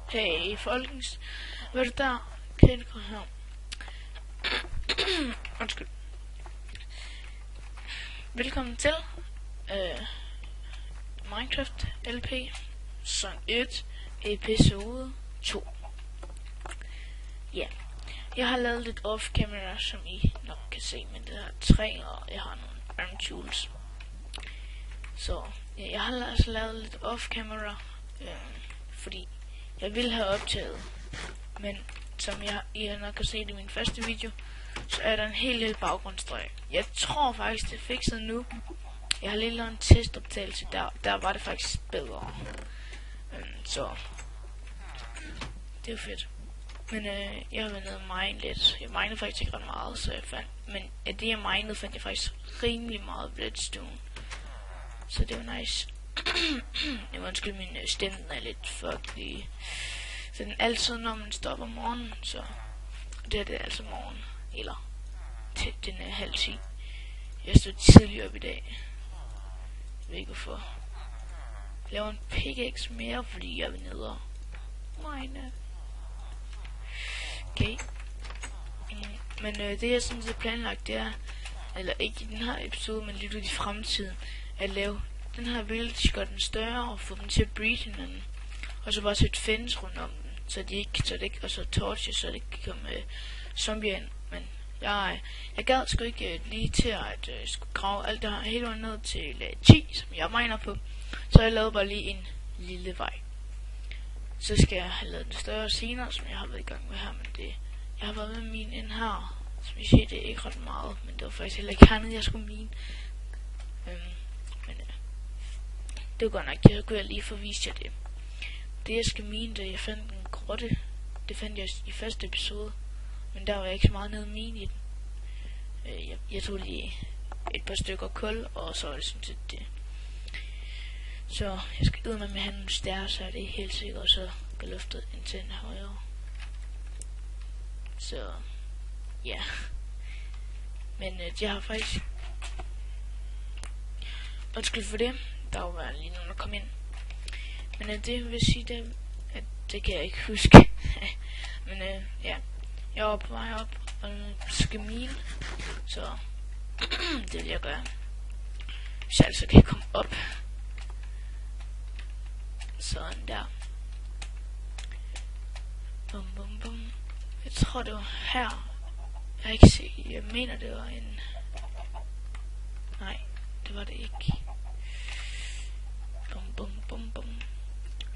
Hey folkens, hvad er det der? Kan det gå her? Undskyld. Velkommen til Minecraft LP Sæson 1 episode 2. Ja, jeg har lavet lidt off-camera, som I nok kan se, men det er 3, og jeg har nogle arm tools. Så ja, jeg har altså lavet lidt off-camera, fordi jeg ville have optaget, men som I nok kan se i min første video, så er der en helt lille baggrundsstøj. Jeg tror faktisk, det er fikset nu. Jeg har lige lavet en testoptagelse, der var det faktisk bedre. Så det er jo fedt. Men jeg har været nede og mine lidt. Jeg minede faktisk ikke ret meget, så jeg fandt. Men af det jeg minede, fandt jeg faktisk rimelig meget redstone. Så det var nice. Jeg må undskylde, min stemme er lidt fucked. Så den altid, når man står op om morgenen, så det er altså morgen. Eller den er 9:30. Jeg stod tidligere op i dag. Jeg ved ikke hvorfor. Jeg laver en pickaxe mere, fordi jeg vil ned og mine. Okay. Men det jeg sådan set planlagt, det er, eller ikke i den her episode, men lidt ud i fremtiden, at lave den her village, gøre den større og få dem til at breed hinanden. Og så bare sætte fence rundt om den, så det ikke, og så torches, så det ikke kan komme zombier ind. Men jeg gad sgu ikke lige til at skulle grave alt det her hele vejen ned til lag 10, som jeg miner på. Så jeg lavede bare lige en lille vej. Så skal jeg have lavet det større senere, som jeg har været i gang med her, men jeg har været med mine ind her. Som I siger, det er ikke ret meget, men det var faktisk heller ikke hernede, jeg skulle mine. Det var godt nok, jeg kunne lige forvise jer det. Det jeg skal mine, da jeg fandt en grotte, det fandt jeg i første episode, men der var jeg ikke så meget nede at mine i den. Jeg tog lige et par stykker kul, og så var det sådan set det. Så jeg skal ud med at have nogle stær, så er det helt sikkert, og så kan løftet indtil en højere. Så ja. Men jeg har faktisk undskyld for det. Der var lige nogen der kom ind. Men det vil sige det, at det kan jeg ikke huske. Men ja, jeg var på vej op og skal mine, så det vil jeg gøre. Hvis jeg altså kan komme op. Sådan der. Bum bum bum. Jeg tror det var her. Jeg har ikke set. Jeg mener det var en. Nej, det var det ikke. Bum bum bum bum.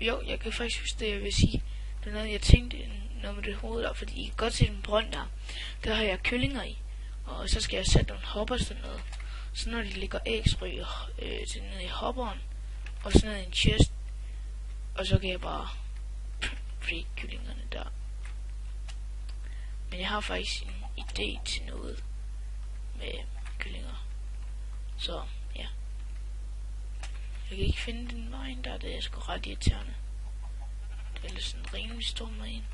Jo, jeg kan faktisk huske det, jeg vil sige. Det er noget jeg tænkte noget med det hoved der, fordi I kan godt se den brønd der. Der har jeg kyllinger i. Og så skal jeg sætte nogle hoppers dernede. Så når de ligger æg, så ryger til ned i hopperen. Og så ned i en chest. Og så kan jeg bare breed kyllingerne der. Men jeg har faktisk en idé til noget med kyllinger. Så ja. Jeg kan ikke finde den vej der, det er sgu ret irriterende. Det er lidt sådan en rimelig stor mine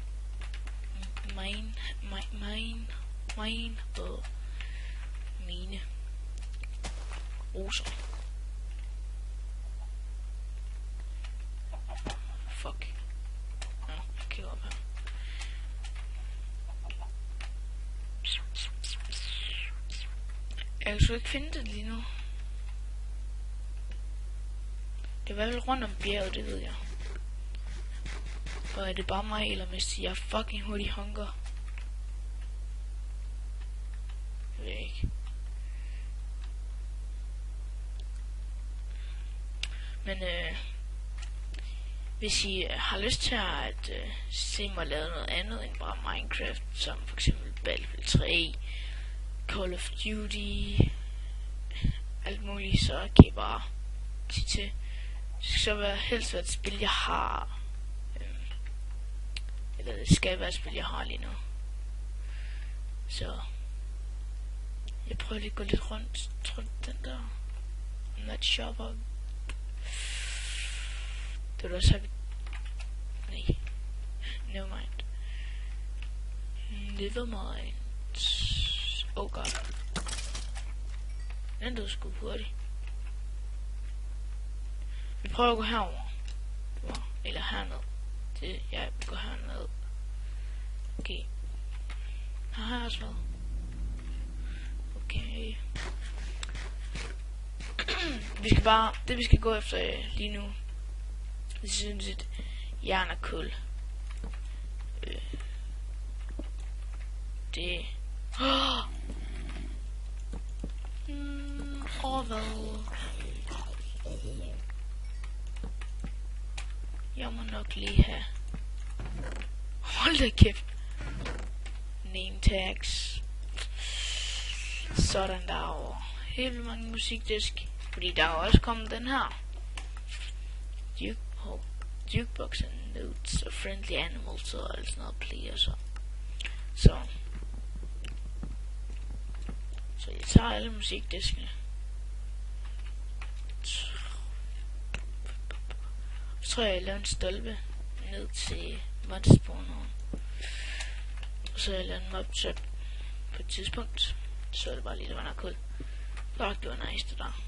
og mine roser. Fuck. Nå, jeg kigger op her. Jeg kan sgu ikke finde det lige nu. Det var vel rundt om bjerget, det ved jeg. Og er det bare mig, eller hvis jeg fucking hurtig hunger? Jeg ved ikke. Men hvis I har lyst til at se mig lave noget andet end bare Minecraft, som for eksempel Battlefield 3, Call of Duty, alt muligt, så kan I bare sige til. Det skal så være helst være et spil jeg har, eller det skal være et spil jeg har lige nu. Så jeg prøver lige at gå lidt rundt den der Not Shopper. Det var også have. Nej, never mind. Never mind. Oh god. Den døde sgu hurtigt. Vi prøver at gå herover. Eller herned. Det, jeg går herned. Okay. Her har jeg også været. Okay. Vi skal gå efter lige nu. Det synes et jern og kul. Det. Hvad? Jeg må nok lige have. Hold da kæft. Name tags. Sådan derovre. Helt vildt mange musikdisk. Fordi der er også kommet den her. Jukebox and notes og friendly animals og alt sådan noget play og så. Så jeg tager alle musikdiskene. Så tror jeg laver en stolpe ned til modspawneren. Så jeg laver en mobtrap på et tidspunkt. Så er det bare lige, der var noget kul. Fuck, det var nice det der.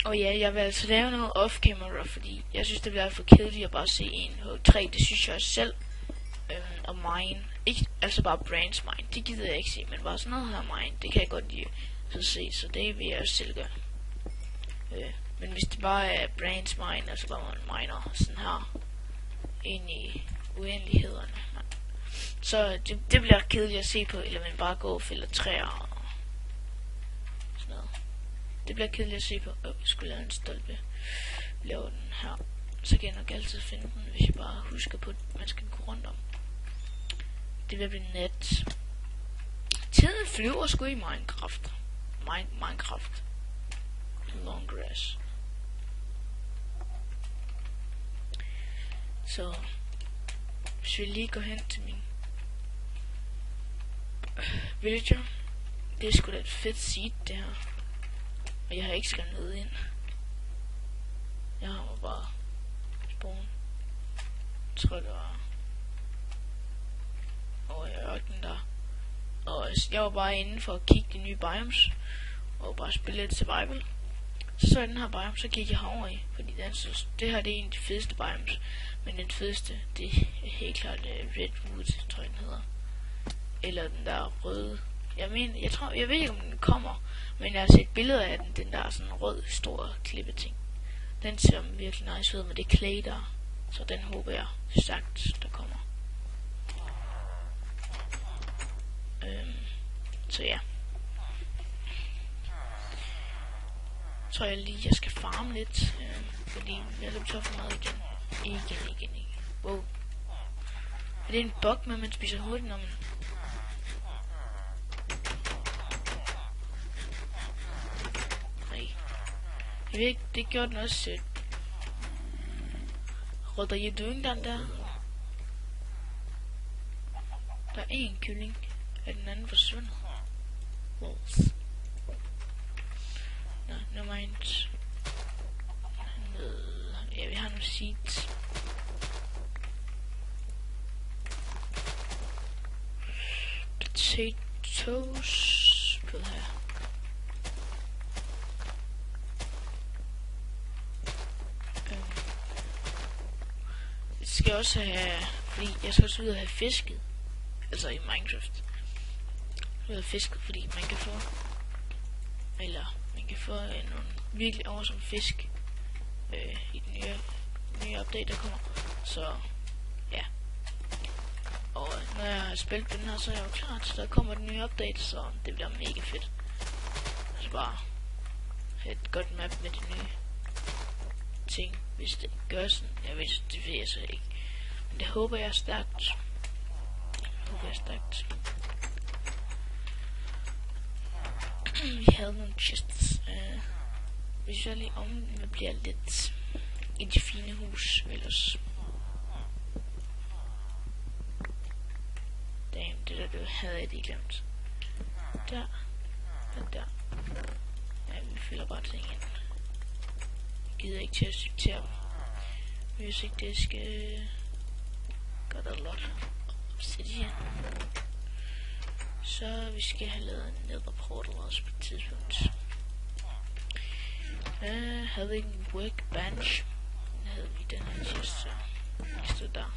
Og ja, jeg vil altså lave noget off-camera, fordi jeg synes, det bliver for kedeligt at bare se en H3. Det synes jeg også selv. Og mine. Ikke, altså bare brands mine. Det gider jeg ikke se, men bare sådan noget her mine. Det kan jeg godt lide at se, så det vil jeg også selv gøre. Men hvis det bare er brands mine, altså bare man miner sådan her ind i uendelighederne, så det bliver kedeligt at se på, eller man bare går og fælder træer og sådan noget. Det bliver kedeligt at se på. Jeg skulle lave en stolpe. Lave den her. Så kan jeg nok altid finde den, hvis jeg bare husker på, at man skal gå rundt om. Det vil blive net. Tiden flyver sgu i Minecraft. Minecraft. Long grass. Så hvis vi lige går hen til min villager. Det er sgu da et fedt seed det her. Og jeg har ikke skrevet noget ind. Jeg har bare spawn. Jeg tror det var over i ørkenen der. Og jeg var bare inde for at kigge de nye biomes. Og bare spille lidt survival. Så den her biome, så gik jeg herover i. Fordi den synes, det her det er en af de fedeste biomes. Men den fedeste, det er helt klart Redwood, tror jeg den hedder. Eller den der røde. Jeg ved ikke om den kommer. Men jeg har set billeder af den der sådan rød, store klippeting. Den ser virkelig nice ud, men det er clay der. Så den håber jeg stærkt, der kommer. Så ja. Tror jeg lige, jeg skal farme lidt. Fordi jeg løber tør for meget igen. Wow. Er det en bug med, at man spiser hurtigt, når man... Jeg ved ikke, det gjorde den også. What are you doing down der? Der er en kylling. Er den anden forsvundet? Walls. Nå, no mind. Ja, vi har nogle seeds. Potatoes. På her. Skal jeg også have, fordi jeg skal også ud og have fisket, altså i Minecraft. Ud og fisket, fordi man kan få, eller man kan få nogle virkelig awesome fisk i den nye update der kommer. Så ja. Og når jeg har spillet den her, så er jeg jo klar til, der kommer den nye update, så det bliver mega fedt. Altså bare have et godt map med de nye ting, hvis det gør sådan. Jeg ved, det ved jeg så ikke. Men det håber jeg stærkt. Vi havde nogle chests. Hvis jeg lige om, det bliver lidt i de fine hus ellers. Damn, det havde jeg lige glemt. Der. Og der. Ja, vi fylder bare ting ind. Jeg gider ikke til at sortere dem. Hvis ikke det skal... Got a lot obsidian. Så vi skal have lavet en nether portal også på et tidspunkt. Havde vi ikke en workbench? Den havde vi, den her chest, så vi stod der.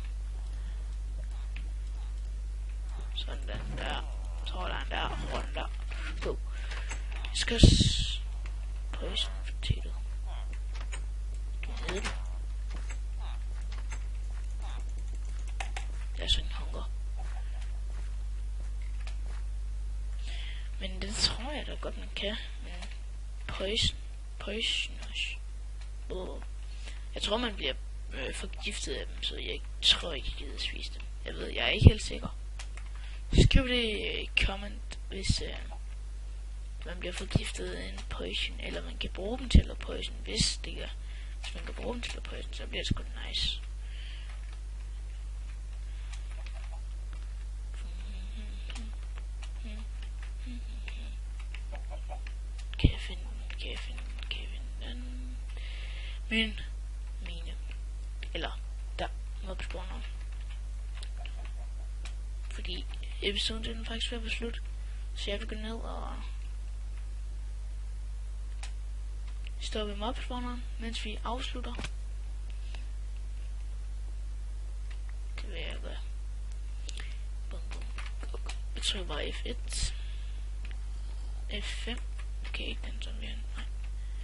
Sådan der. Så der en der, rundt der. Go. Jeg skal poison potato. Du ved det. Jeg er sådan hunger. Men det tror jeg da godt man kan. Men poisonous. Jeg tror man bliver forgiftet af dem, så jeg tror ikke jeg gider spise dem. Jeg er ikke helt sikker. Skriv det i comment, hvis man bliver forgiftet af en poison, eller man kan bruge dem til at poison, hvis man kan bruge dem til at poison, så bliver det sgu nice. Kan jeg finde den? Mine. Eller, der, mobspawner. Fordi episoden den faktisk ved at være slut. Så jeg vil gå ned og stå ved mobspawneren, mens vi afslutter. Det vil jeg gøre. Bum, bum. Jeg trykker bare F1. F5. Okay, ikke den som vi er. Nej.